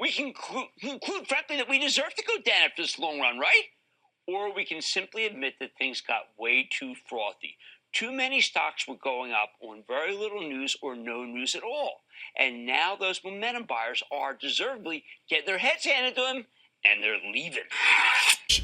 we can conclude, frankly, that we deserve to go down after this long run, right? Or we can simply admit that things got way too frothy. Too many stocks were going up on very little news or no news at all. And now those momentum buyers are deservedly getting their heads handed to them, and they're leaving.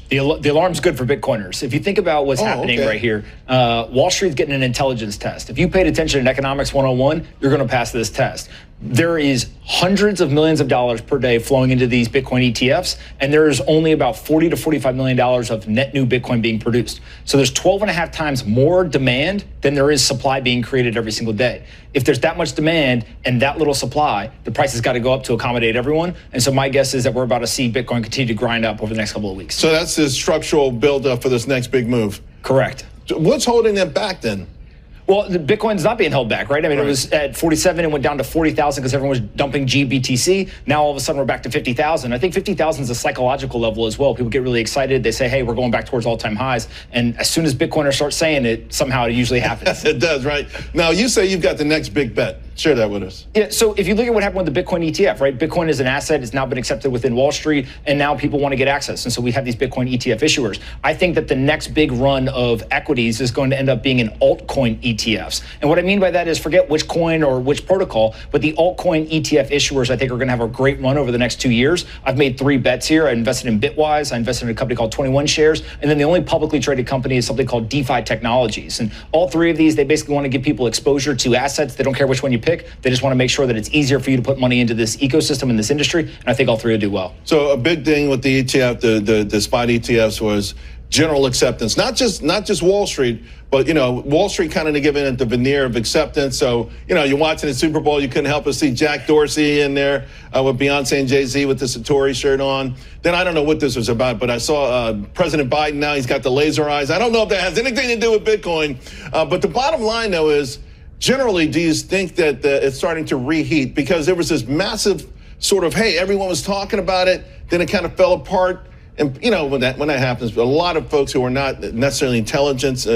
The alarm's good for Bitcoiners. If you think about what's happening right here, Wall Street's getting an intelligence test. If you paid attention in Economics 101, you're going to pass this test. There is hundreds of millions of dollars per day flowing into these Bitcoin ETFs, and there's only about $40 to $45 million of net new Bitcoin being produced. So there's 12 and a half times more demand than there is supply being created every single day. If there's that much demand and that little supply, the price has got to go up to accommodate everyone. And so my guess is that we're about to see Bitcoin continue to grind up over the next couple of weeks. So that's the structural buildup for this next big move. Correct. What's holding them back then? Well, the Bitcoin's not being held back, right? I mean, It was at 47 and went down to 40,000 because everyone was dumping GBTC. Now, all of a sudden, we're back to 50,000. I think 50,000 is a psychological level as well. People get really excited. They say, hey, we're going back towards all-time highs. And as soon as Bitcoiners start saying it, somehow it usually happens. It does, right? Now, you say you've got the next big bet. Share that with us. Yeah, so if you look at what happened with the Bitcoin ETF, right? Bitcoin is an asset. It's now been accepted within Wall Street, and now people want to get access. And so we have these Bitcoin ETF issuers. I think that the next big run of equities is going to end up being in altcoin ETFs. And what I mean by that is forget which coin or which protocol, but the altcoin ETF issuers, I think, are going to have a great run over the next 2 years. I've made 3 bets here. I invested in Bitwise. I invested in a company called 21 Shares. And then the only publicly traded company is something called DeFi Technologies. And all 3 of these, they basically want to give people exposure to assets. They don't care which one you pick. They just want to make sure that it's easier for you to put money into this ecosystem in this industry. And I think all 3 will do well. So a big thing with the ETF, the spot ETFs was general acceptance, not just Wall Street, but, Wall Street kind of giving it the veneer of acceptance. So, you're watching the Super Bowl, you couldn't help but see Jack Dorsey in there with Beyonce and Jay-Z with the Satori shirt on. Then I don't know what this was about, but I saw President Biden now, he's got the laser eyes. I don't know if that has anything to do with Bitcoin. But the bottom line, though, is generally, do you think that it's starting to reheat? Because there was this massive sort of, hey, everyone was talking about it, then it kind of fell apart. And, when that happens, a lot of folks who are not necessarily intelligent,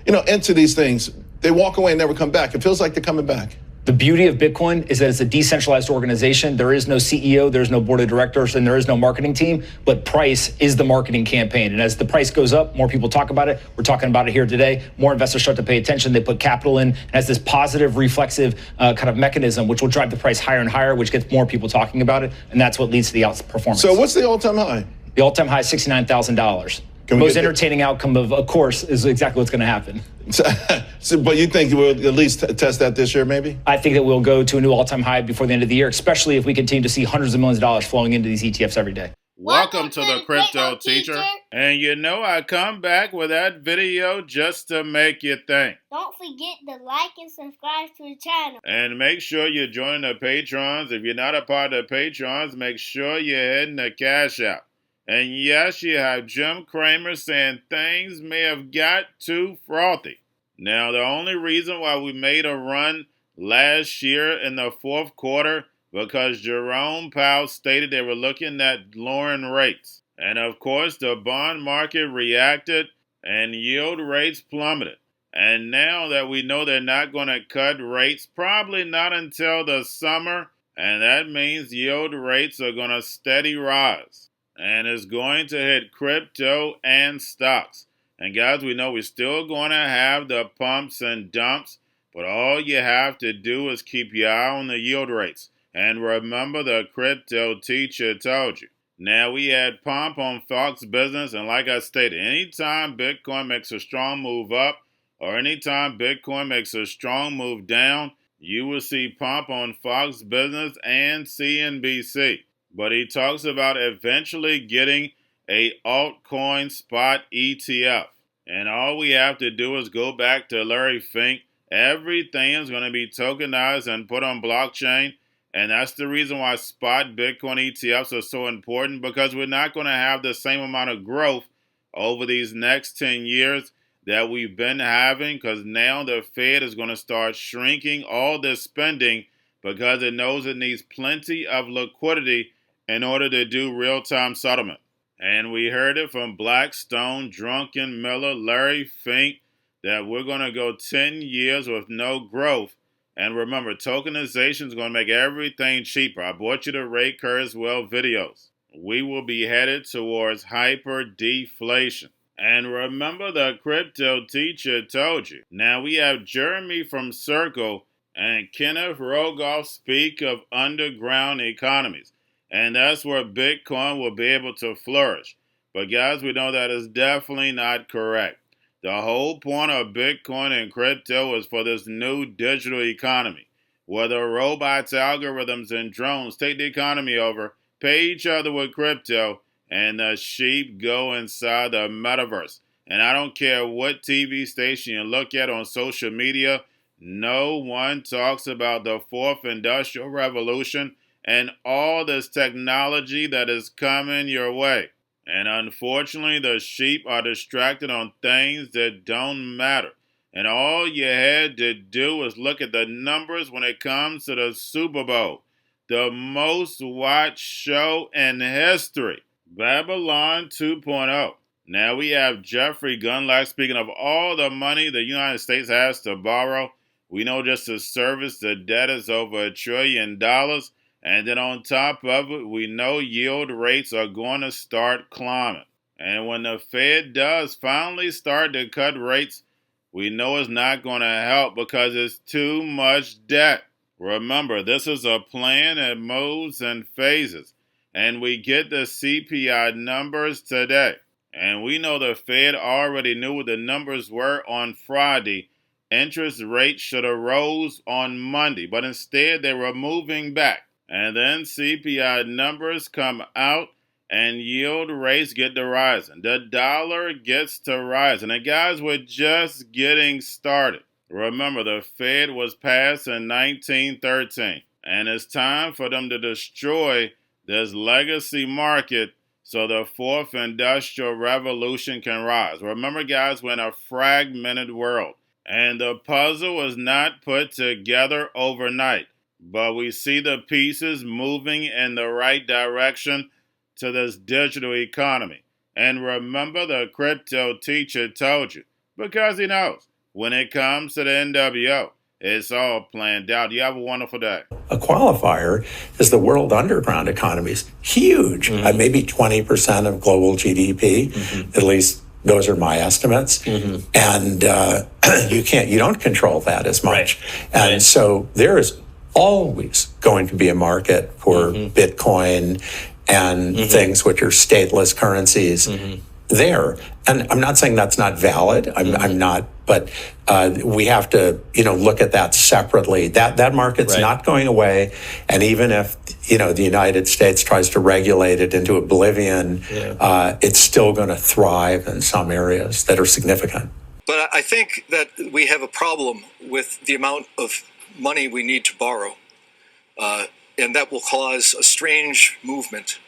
into these things, they walk away and never come back. It feels like they're coming back. The beauty of Bitcoin is that it's a decentralized organization. There is no CEO, there's no board of directors, and there is no marketing team, but price is the marketing campaign. And as the price goes up, more people talk about it. We're talking about it here today. More investors start to pay attention. They put capital in, and has this positive, reflexive kind of mechanism, which will drive the price higher and higher, which gets more people talking about it. And that's what leads to the outperformance. So what's the all-time high? The all-time high is $69,000. The most entertaining outcome of course, is exactly what's going to happen. But you think we'll at least test that this year, maybe? I think that we'll go to a new all-time high before the end of the year, especially if we continue to see hundreds of millions of dollars flowing into these ETFs every day. Welcome to the Crypto Teacher. And I come back with that video just to make you think. Don't forget to like and subscribe to the channel. And make sure you join the Patrons. If you're not a part of the Patrons, make sure you're hitting the Cash App. And yes, you have Jim Cramer saying things may have got too frothy. Now, the only reason why we made a run last year in the 4th quarter because Jerome Powell stated they were looking at lowering rates. And of course, the bond market reacted and yield rates plummeted. And now that we know they're not going to cut rates, probably not until the summer, and that means yield rates are going to steady rise. And it's going to hit crypto and stocks. And guys, we know we're still going to have the pumps and dumps, but all you have to do is keep your eye on the yield rates. And remember, the Crypto Teacher told you. Now, we had pump on Fox Business, and like I stated, anytime Bitcoin makes a strong move up, or anytime Bitcoin makes a strong move down, you will see pump on Fox Business and CNBC. But he talks about eventually getting a altcoin spot ETF. And all we have to do is go back to Larry Fink. Everything is going to be tokenized and put on blockchain. And that's the reason why spot Bitcoin ETFs are so important, because we're not going to have the same amount of growth over these next 10 years that we've been having, because now the Fed is going to start shrinking all this spending because it knows it needs plenty of liquidity in order to do real-time settlement. And we heard it from Blackstone, Drunken Miller, Larry Fink, that we're going to go 10 years with no growth. And remember, tokenization is going to make everything cheaper. I brought you the Ray Kurzweil videos. We will be headed towards hyper deflation. And remember, the crypto teacher told you. Now we have Jeremy from Circle and Kenneth Rogoff speak of underground economies. And that's where Bitcoin will be able to flourish. But guys, we know that is definitely not correct. The whole point of Bitcoin and crypto is for this new digital economy, where the robots, algorithms, and drones take the economy over, pay each other with crypto, and the sheep go inside the metaverse. And I don't care what TV station you look at on social media, no one talks about the fourth industrial revolution and all this technology that is coming your way. And unfortunately, the sheep are distracted on things that don't matter. And all you had to do was look at the numbers when it comes to the Super Bowl, the most watched show in history, Babylon 2.0. Now we have Jeffrey Gundlach speaking of all the money the United States has to borrow. We know just to service the debt is over $1 trillion. And then on top of it, we know yield rates are going to start climbing. And when the Fed does finally start to cut rates, we know it's not going to help because it's too much debt. Remember, this is a plan that moves in phases. And we get the CPI numbers today. And we know the Fed already knew what the numbers were on Friday. Interest rates should have rose on Monday, but instead they were moving back. And then CPI numbers come out and yield rates get to rising. The dollar gets to rising. And guys, we're just getting started. Remember, the Fed was passed in 1913. And it's time for them to destroy this legacy market so the fourth industrial revolution can rise. Remember, guys, we're in a fragmented world. And the puzzle was not put together overnight. But we see the pieces moving in the right direction to this digital economy. And remember, the crypto teacher told you, because he knows, when it comes to the NWO, it's all planned out. You have a wonderful day. A qualifier is the world underground economy is huge, maybe 20% of global GDP, at least those are my estimates. And you don't control that as much. And so there is always going to be a market for Bitcoin and things which are stateless currencies there. And I'm not saying that's not valid. I'm not, but we have to, look at that separately. That market's not going away. And even if, the United States tries to regulate it into oblivion, it's still going to thrive in some areas that are significant. But I think that we have a problem with the amount of money we need to borrow. And that will cause a strange movement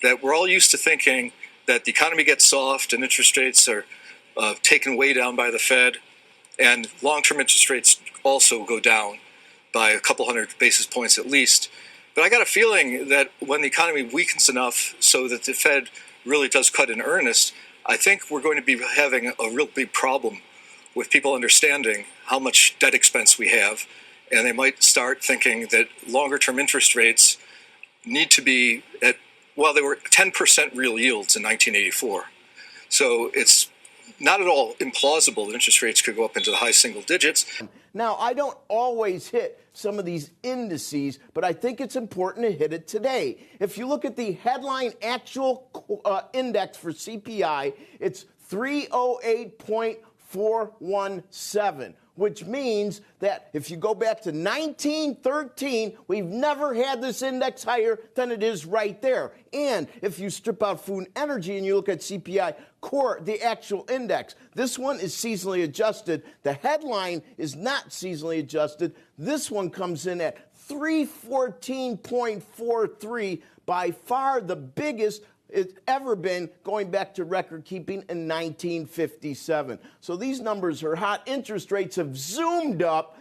that we're all used to thinking that the economy gets soft and interest rates are taken way down by the Fed, and long-term interest rates also go down by a couple hundred basis points at least. But I got a feeling that when the economy weakens enough so that the Fed really does cut in earnest, I think we're going to be having a real big problem with people understanding how much debt expense we have. And they might start thinking that longer-term interest rates need to be at, they were 10% real yields in 1984. So it's not at all implausible that interest rates could go up into the high single digits. Now, I don't always hit some of these indices, but I think it's important to hit it today. If you look at the headline actual index for CPI, it's 308.417. Which means that if you go back to 1913, we've never had this index higher than it is right there. And if you strip out food and energy and you look at CPI core, the actual index, this one is seasonally adjusted. The headline is not seasonally adjusted. This one comes in at 314.43, by far the biggest it's ever been, going back to record keeping in 1957. So these numbers are hot. Interest rates have zoomed up.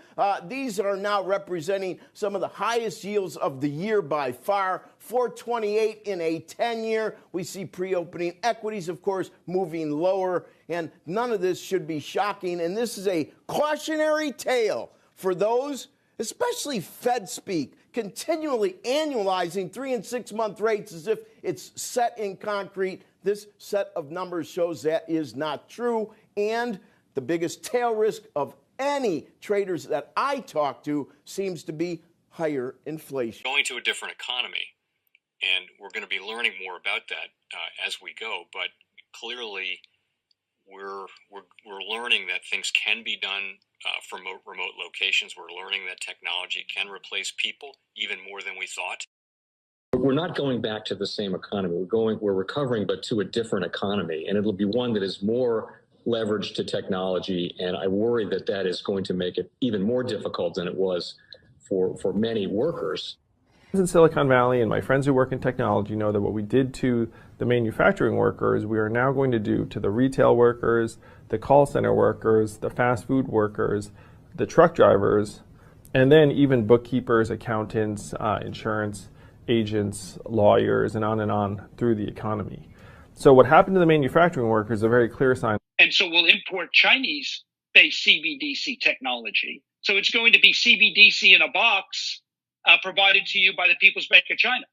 These are now representing some of the highest yields of the year by far. 4.28 in a 10-year. We see pre-opening equities, of course, moving lower. And none of this should be shocking. And this is a cautionary tale for those especially Fed speak, continually annualizing 3 and 6 month rates as if it's set in concrete. This set of numbers shows that is not true. And the biggest tail risk of any traders that I talk to seems to be higher inflation. Going to a different economy, and we're going to be learning more about that as we go. But clearly, we're learning that things can be done from remote locations. We're learning that technology can replace people even more than we thought. We're not going back to the same economy. We're recovering, but to a different economy, and it'll be one that is more leveraged to technology. And I worry that that is going to make it even more difficult than it was for many workers. In Silicon Valley, and my friends who work in technology know that what we did to the manufacturing workers, we are now going to do to the retail workers, the call center workers, the fast food workers, the truck drivers, and then even bookkeepers, accountants, insurance agents, lawyers, and on through the economy. So what happened to the manufacturing workers is a very clear sign. And so we'll import Chinese-based CBDC technology. So it's going to be CBDC in a box provided to you by the People's Bank of China.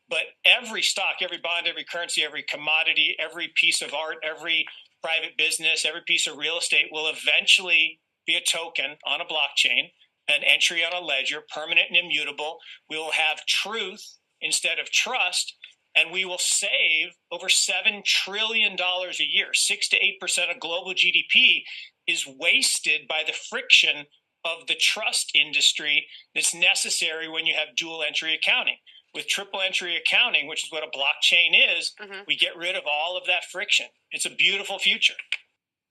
But every stock, every bond, every currency, every commodity, every piece of art, every private business, every piece of real estate will eventually be a token on a blockchain, an entry on a ledger, permanent and immutable. We will have truth instead of trust, and we will save over $7 trillion a year. 6 to 8% of global GDP is wasted by the friction of the trust industry that's necessary when you have dual entry accounting. With triple entry accounting, which is what a blockchain is, we get rid of all of that friction. It's a beautiful future.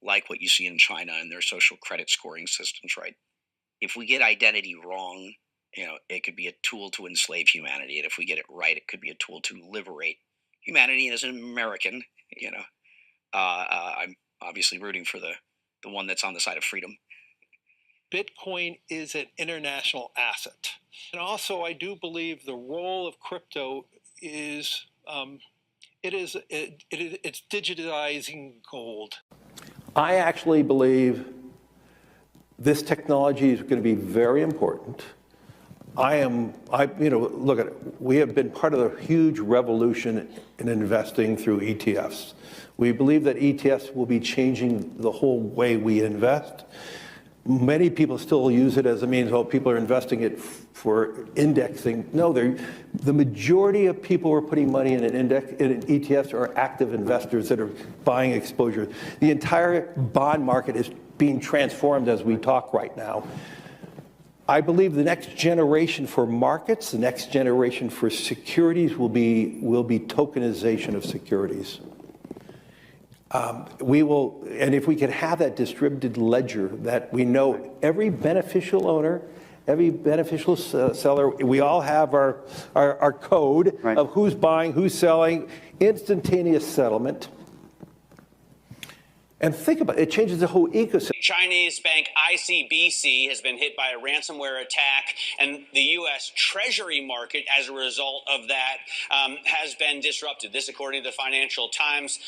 Like what you see in China and their social credit scoring systems, right? If we get identity wrong, it could be a tool to enslave humanity. And if we get it right, it could be a tool to liberate humanity. And as an American, I'm obviously rooting for the one that's on the side of freedom. Bitcoin is an international asset. And also, I do believe the role of crypto is, it's digitizing gold. I actually believe this technology is going to be very important. Look at it. We have been part of a huge revolution in investing through ETFs. We believe that ETFs will be changing the whole way we invest. Many people still use it as a means, people are investing it for indexing. No, the majority of people who are putting money in in ETFs are active investors that are buying exposure. The entire bond market is being transformed as we talk right now. I believe the next generation for markets, the next generation for securities will be tokenization of securities. And if we could have that distributed ledger that we know every beneficial owner, every beneficial seller, we all have our code of who's buying, who's selling, instantaneous settlement. And think about it, it changes the whole ecosystem. Chinese bank ICBC has been hit by a ransomware attack, and the U.S. Treasury market, as a result of that, has been disrupted. This, according to the Financial Times.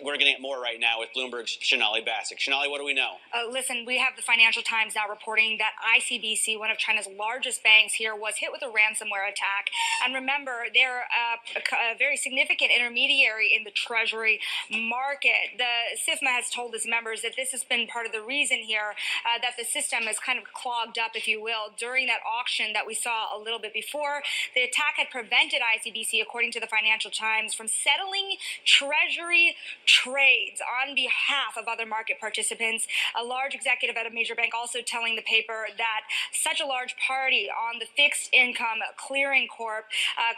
We're getting it more right now with Bloomberg's Shonali Bassick. Shonali, what do we know? Listen, we have the Financial Times now reporting that ICBC, one of China's largest banks here, was hit with a ransomware attack. And remember, they're a very significant intermediary in the Treasury market. The SIFMA has told its members that this has been part of the reason here that the system is kind of clogged up, if you will, during that auction that we saw a little bit before. The attack had prevented ICBC, according to the Financial Times, from settling Treasury trades on behalf of other market participants. A large executive at a major bank also telling the paper that such a large party on the fixed income clearing corp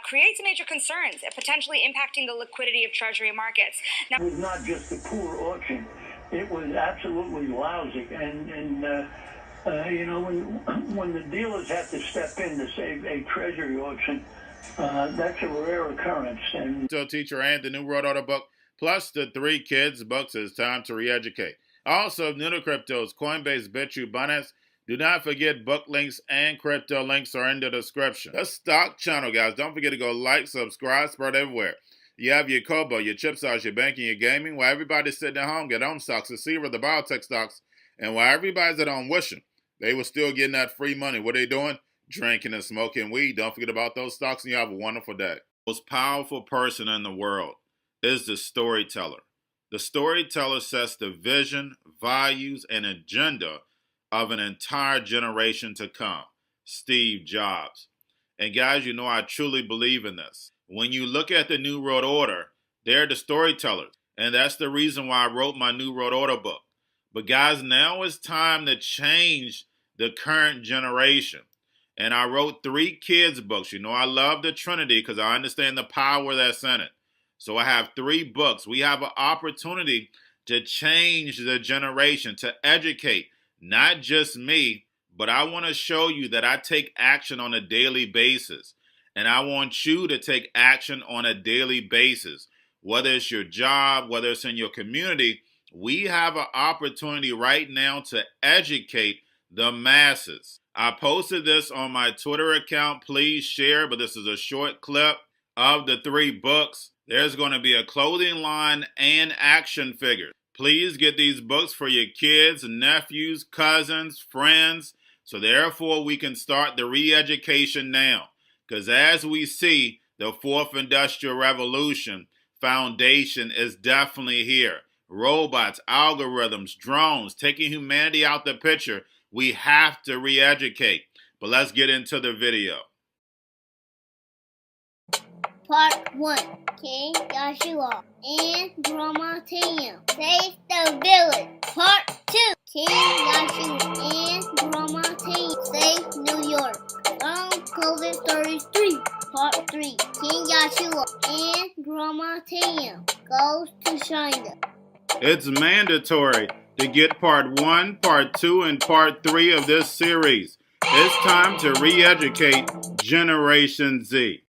creates major concerns, potentially impacting the liquidity of Treasury markets. Now, it was not just a poor auction. It was absolutely lousy, and when the dealers have to step in to save a Treasury auction, that's a rare occurrence. And Cryptoteacher and the new World Order book, plus the 3 kids books, It's Time to Re-Educate. Also, new to cryptos, Coinbase, Bitrue, Binance. Do not forget book links and crypto links are in the description. The stock channel, guys. Don't forget to go like, subscribe, spread everywhere. You have your Kobo, your chip stocks, your banking, your gaming. While everybody's sitting at home, get home stocks, the Seaver, the biotech stocks. And while everybody's at home wishing they were still getting that free money, what are they doing? drinking and smoking weed. Don't forget about those stocks, and you have a wonderful day. The most powerful person in the world is the storyteller. The storyteller sets the vision, values, and agenda of an entire generation to come. Steve Jobs. And guys, you know I truly believe in this. When you look at the New World Order, they're the storytellers. And that's the reason why I wrote my New World Order book. But guys, now it's time to change the current generation. And I wrote 3 kids books. You know, I love the Trinity because I understand the power that's in it. So I have 3 books. We have an opportunity to change the generation, to educate, not just me, but I want to show you that I take action on a daily basis. And I want you to take action on a daily basis. Whether it's your job, whether it's in your community, we have an opportunity right now to educate the masses. I posted this on my Twitter account. Please share, but this is a short clip of the 3 books. There's going to be a clothing line and action figures. Please get these books for your kids, nephews, cousins, friends, so therefore we can start the re-education now. Because as we see, the 4th Industrial Revolution foundation is definitely here. Robots, algorithms, drones, taking humanity out the picture. We have to re-educate. But let's get into the video. Part 1. King Joshua and Grandma Tam save the village. Part 2. King Joshua and Grandma Tam save New York from COVID-33. Part 3. King Joshua and Grandma Tam goes to China. It's mandatory to get part 1, part 2, and part 3 of this series. It's time to re-educate Generation Z.